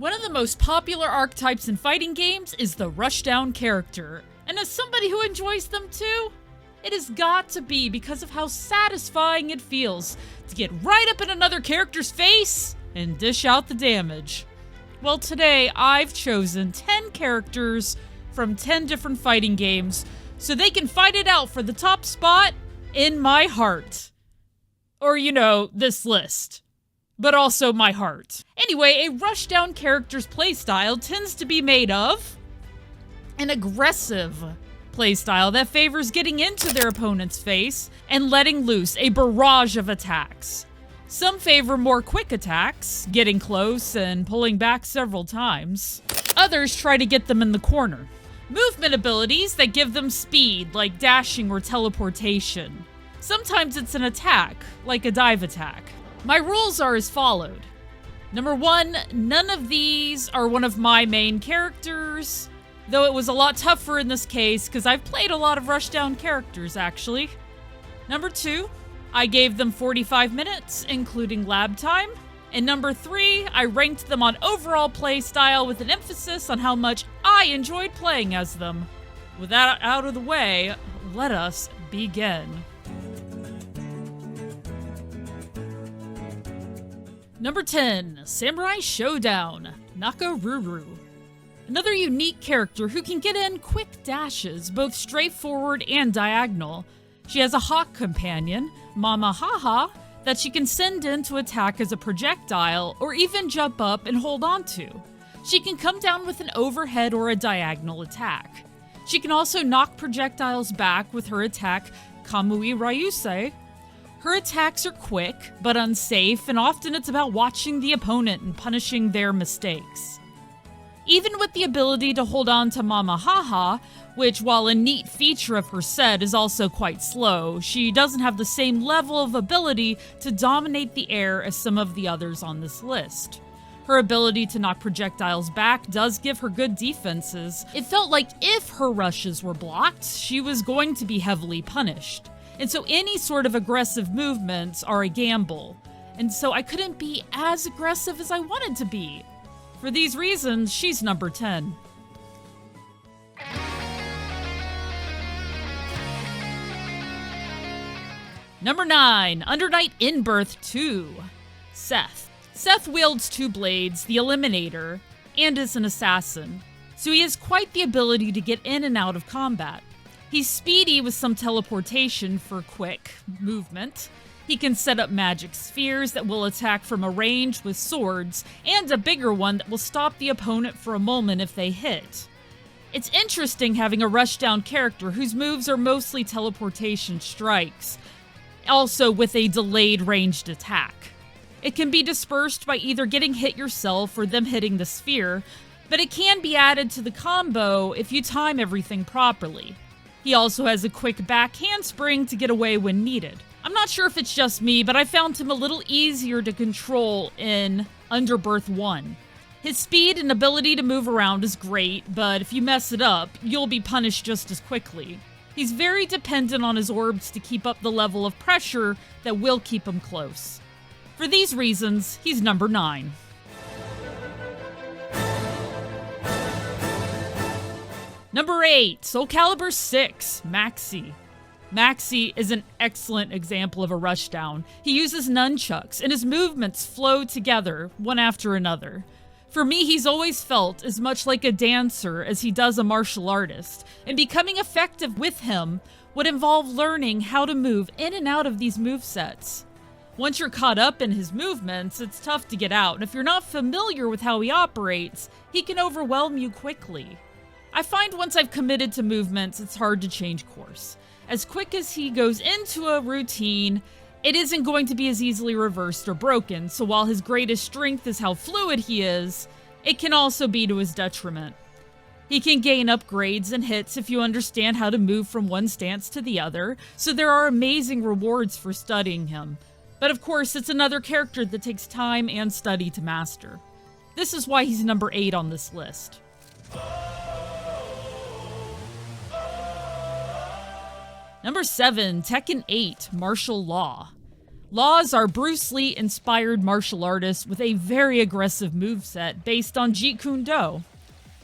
One of the most popular archetypes in fighting games is the Rushdown character, and as somebody who enjoys them too, it has got to be because of how satisfying it feels to get right up in another character's face and dish out the damage. Well, today I've chosen 10 characters from 10 different fighting games so they can fight it out for the top spot in my heart. Or, this list. But also my heart. Anyway, a Rushdown character's playstyle tends to be made of an aggressive playstyle that favors getting into their opponent's face and letting loose a barrage of attacks. Some favor more quick attacks, getting close and pulling back several times. Others try to get them in the corner. Movement abilities that give them speed, like dashing or teleportation. Sometimes it's an attack, like a dive attack. My rules are as followed. Number 1, none of these are one of my main characters, though it was a lot tougher in this case because I've played a lot of Rushdown characters, actually. Number 2, I gave them 45 minutes, including lab time. And number 3, I ranked them on overall play style with an emphasis on how much I enjoyed playing as them. With that out of the way, let us begin. Number 10, Samurai Shodown, Nakaruru. Another unique character who can get in quick dashes, both straightforward and diagonal. She has a hawk companion, Mama Haha, that she can send in to attack as a projectile or even jump up and hold on to. She can come down with an overhead or a diagonal attack. She can also knock projectiles back with her attack, Kamui Ryusei. Her attacks are quick, but unsafe, and often it's about watching the opponent and punishing their mistakes. Even with the ability to hold on to Mama Haha, which, while a neat feature of her set, is also quite slow, she doesn't have the same level of ability to dominate the air as some of the others on this list. Her ability to knock projectiles back does give her good defenses. It felt like if her rushes were blocked, she was going to be heavily punished. And so any sort of aggressive movements are a gamble. And so I couldn't be as aggressive as I wanted to be. For these reasons, she's number 10. Number 9, Undernight Inbirth 2, Seth. Seth wields 2 blades, the Eliminator, and is an assassin, so he has quite the ability to get in and out of combat. He's speedy with some teleportation for quick movement. He can set up magic spheres that will attack from a range with swords, and a bigger one that will stop the opponent for a moment if they hit. It's interesting having a Rushdown character whose moves are mostly teleportation strikes, also with a delayed ranged attack. It can be dispersed by either getting hit yourself or them hitting the sphere, but it can be added to the combo if you time everything properly. He also has a quick back handspring to get away when needed. I'm not sure if it's just me, but I found him a little easier to control in Underbirth 1. His speed and ability to move around is great, but if you mess it up, you'll be punished just as quickly. He's very dependent on his orbs to keep up the level of pressure that will keep him close. For these reasons, he's number 9. Number 8, Soulcalibur VI, Maxi. Maxi is an excellent example of a Rushdown. He uses nunchucks, and his movements flow together, one after another. For me, he's always felt as much like a dancer as he does a martial artist, and becoming effective with him would involve learning how to move in and out of these movesets. Once you're caught up in his movements, it's tough to get out, and if you're not familiar with how he operates, he can overwhelm you quickly. I find once I've committed to movements, it's hard to change course. As quick as he goes into a routine, it isn't going to be as easily reversed or broken, so while his greatest strength is how fluid he is, it can also be to his detriment. He can gain upgrades and hits if you understand how to move from one stance to the other, so there are amazing rewards for studying him. But of course, it's another character that takes time and study to master. This is why he's number 8 on this list. Number 7, Tekken 8, Martial Law. Laws are Bruce Lee-inspired martial artist with a very aggressive moveset based on Jeet Kune Do.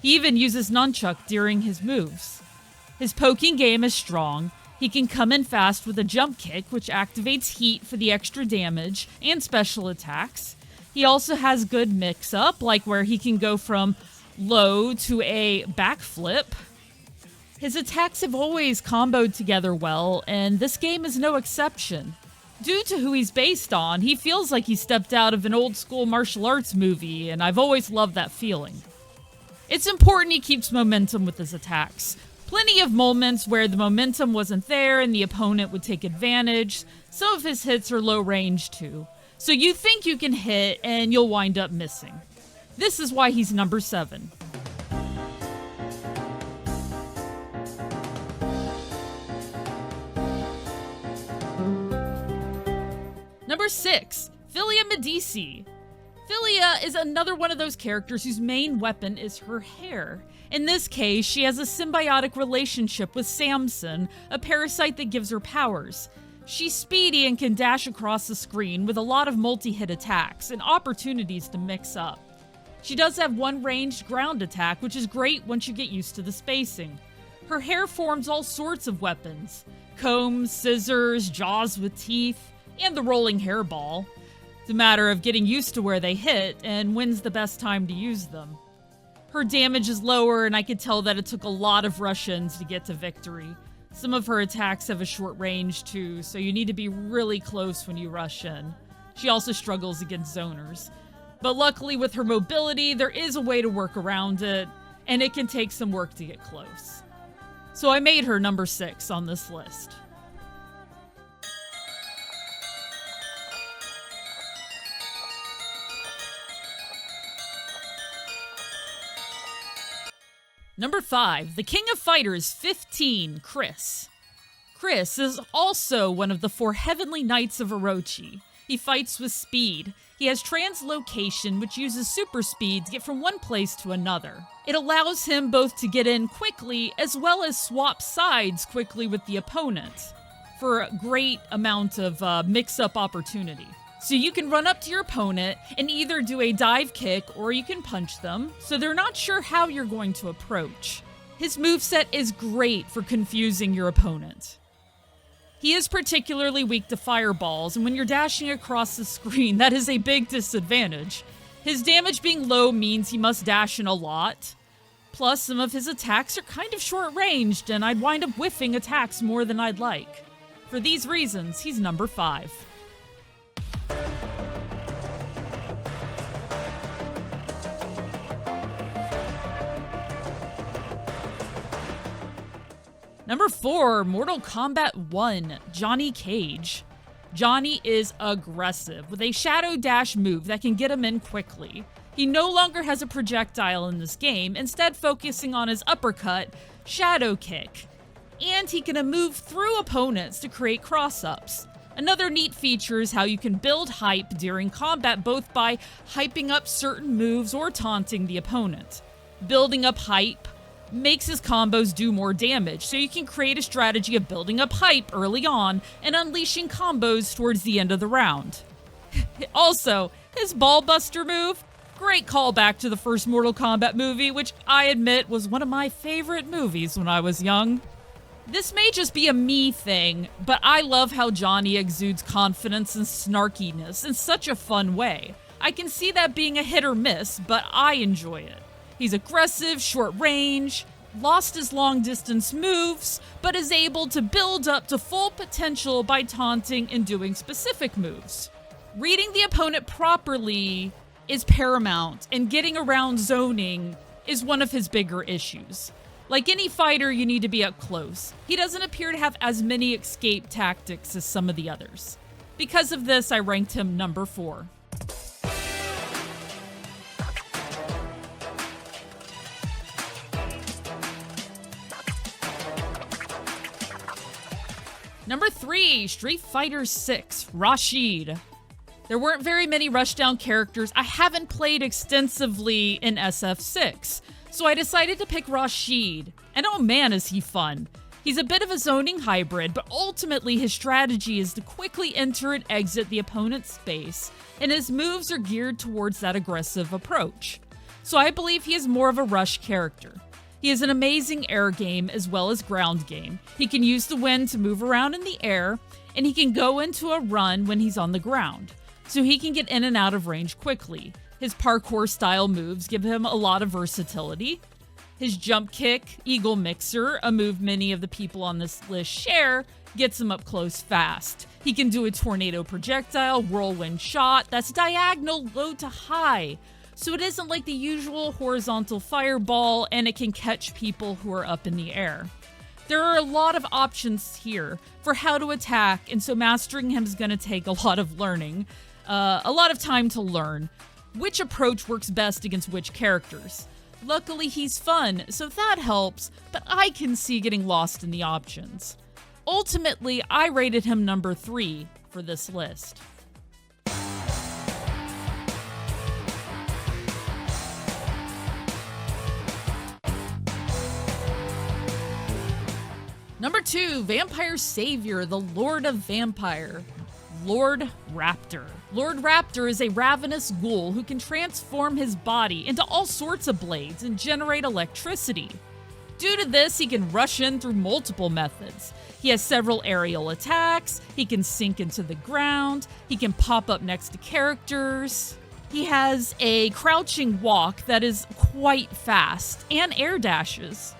He even uses nunchuck during his moves. His poking game is strong. He can come in fast with a jump kick, which activates heat for the extra damage and special attacks. He also has good mix-up, like where he can go from low to a backflip. His attacks have always comboed together well, and this game is no exception. Due to who he's based on, he feels like he stepped out of an old-school martial arts movie, and I've always loved that feeling. It's important he keeps momentum with his attacks. Plenty of moments where the momentum wasn't there and the opponent would take advantage. Some of his hits are low range too. So you think you can hit and you'll wind up missing. This is why he's number 7. Number 6, Philia Medici. Philia is another one of those characters whose main weapon is her hair. In this case, she has a symbiotic relationship with Samson, a parasite that gives her powers. She's speedy and can dash across the screen with a lot of multi-hit attacks and opportunities to mix up. She does have one ranged ground attack, which is great once you get used to the spacing. Her hair forms all sorts of weapons: combs, scissors, jaws with teeth, and the rolling hairball. It's a matter of getting used to where they hit and when's the best time to use them. Her damage is lower, and I could tell that it took a lot of rush-ins to get to victory. Some of her attacks have a short range too, so you need to be really close when you rush in. She also struggles against zoners. But luckily with her mobility, there is a way to work around it, and it can take some work to get close. So I made her number 6 on this list. Number 5, the King of Fighters 15, Chris. Chris is also one of the 4 Heavenly Knights of Orochi. He fights with speed. He has translocation, which uses super speed to get from one place to another. It allows him both to get in quickly as well as swap sides quickly with the opponent for a great amount of mix-up opportunity. So you can run up to your opponent and either do a dive kick or you can punch them, so they're not sure how you're going to approach. His moveset is great for confusing your opponent. He is particularly weak to fireballs, and when you're dashing across the screen, that is a big disadvantage. His damage being low means he must dash in a lot. Plus, some of his attacks are kind of short-ranged, and I'd wind up whiffing attacks more than I'd like. For these reasons, he's number 5. Number 4, Mortal Kombat 1, Johnny Cage. Johnny is aggressive, with a shadow dash move that can get him in quickly. He no longer has a projectile in this game, instead focusing on his uppercut, shadow kick. And he can move through opponents to create cross-ups. Another neat feature is how you can build hype during combat, both by hyping up certain moves or taunting the opponent. Building up hype makes his combos do more damage, so you can create a strategy of building up hype early on and unleashing combos towards the end of the round. Also, his ball buster move, great callback to the first Mortal Kombat movie, which I admit was one of my favorite movies when I was young. This may just be a me thing, but I love how Johnny exudes confidence and snarkiness in such a fun way. I can see that being a hit or miss, but I enjoy it. He's aggressive, short range, lost his long distance moves, but is able to build up to full potential by taunting and doing specific moves. Reading the opponent properly is paramount, and getting around zoning is one of his bigger issues. Like any fighter, you need to be up close. He doesn't appear to have as many escape tactics as some of the others. Because of this, I ranked him number 4. Number 3, Street Fighter VI, Rashid. There weren't very many Rushdown characters I haven't played extensively in SF6, so I decided to pick Rashid, and oh man is he fun. He's a bit of a zoning hybrid, but ultimately his strategy is to quickly enter and exit the opponent's space, and his moves are geared towards that aggressive approach. So I believe he is more of a rush character. He has an amazing air game as well as ground game. He can use the wind to move around in the air, and he can go into a run when he's on the ground, so he can get in and out of range quickly. His parkour style moves give him a lot of versatility. His jump kick, Eagle Mixer, a move many of the people on this list share, gets him up close fast. He can do a tornado projectile, whirlwind shot that's diagonal low to high, so it isn't like the usual horizontal fireball, and it can catch people who are up in the air. There are a lot of options here for how to attack, and so mastering him is going to take a lot of learning, a lot of time to learn which approach works best against which characters. Luckily, he's fun, so that helps, but I can see getting lost in the options. Ultimately, I rated him number 3 for this list. Number 2, Vampire Savior, the Lord of Vampire, Lord Raptor. Lord Raptor is a ravenous ghoul who can transform his body into all sorts of blades and generate electricity. Due to this, he can rush in through multiple methods. He has several aerial attacks, he can sink into the ground, he can pop up next to characters. He has a crouching walk that is quite fast, and air dashes.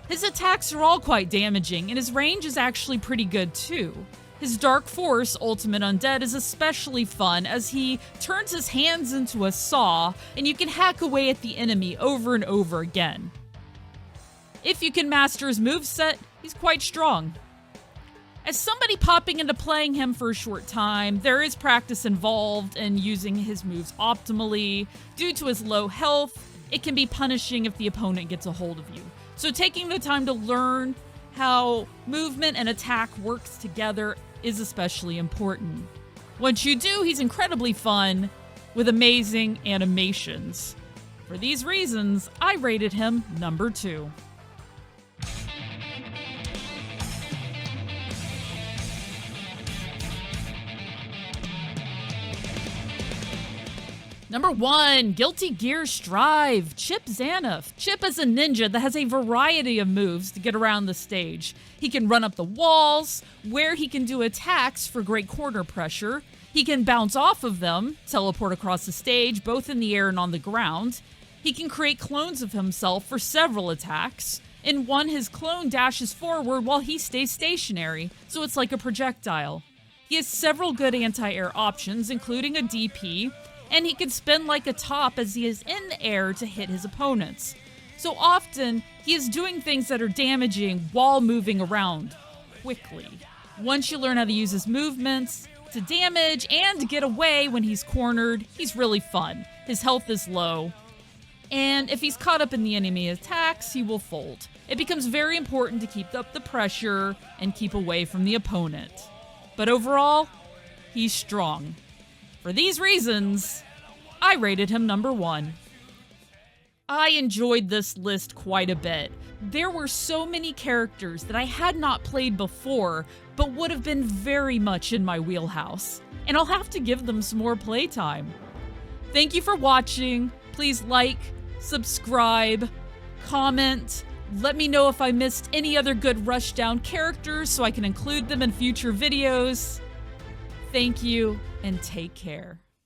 His attacks are all quite damaging, and his range is actually pretty good too. His Dark Force, Ultimate Undead, is especially fun as he turns his hands into a saw, and you can hack away at the enemy over and over again. If you can master his moveset, he's quite strong. As somebody popping into playing him for a short time, there is practice involved in using his moves optimally. Due to his low health, it can be punishing if the opponent gets a hold of you. So taking the time to learn how movement and attack works together is especially important. Once you do, he's incredibly fun with amazing animations. For these reasons, I rated him number 2. Number 1, Guilty Gear Strive, Chip Zanoff. Chip is a ninja that has a variety of moves to get around the stage. He can run up the walls, where he can do attacks for great corner pressure. He can bounce off of them, teleport across the stage, both in the air and on the ground. He can create clones of himself for several attacks. In one, his clone dashes forward while he stays stationary, so it's like a projectile. He has several good anti-air options, including a DP, and he can spin like a top as he is in the air to hit his opponents. So often, he is doing things that are damaging while moving around quickly. Once you learn how to use his movements to damage and to get away when he's cornered, he's really fun. His health is low, and if he's caught up in the enemy attacks, he will fold. It becomes very important to keep up the pressure and keep away from the opponent. But overall, he's strong. For these reasons, I rated him number 1. I enjoyed this list quite a bit. There were so many characters that I had not played before, but would have been very much in my wheelhouse, and I'll have to give them some more playtime. Thank you for watching. Please like, subscribe, comment. Let me know if I missed any other good Rushdown characters so I can include them in future videos. Thank you, and take care.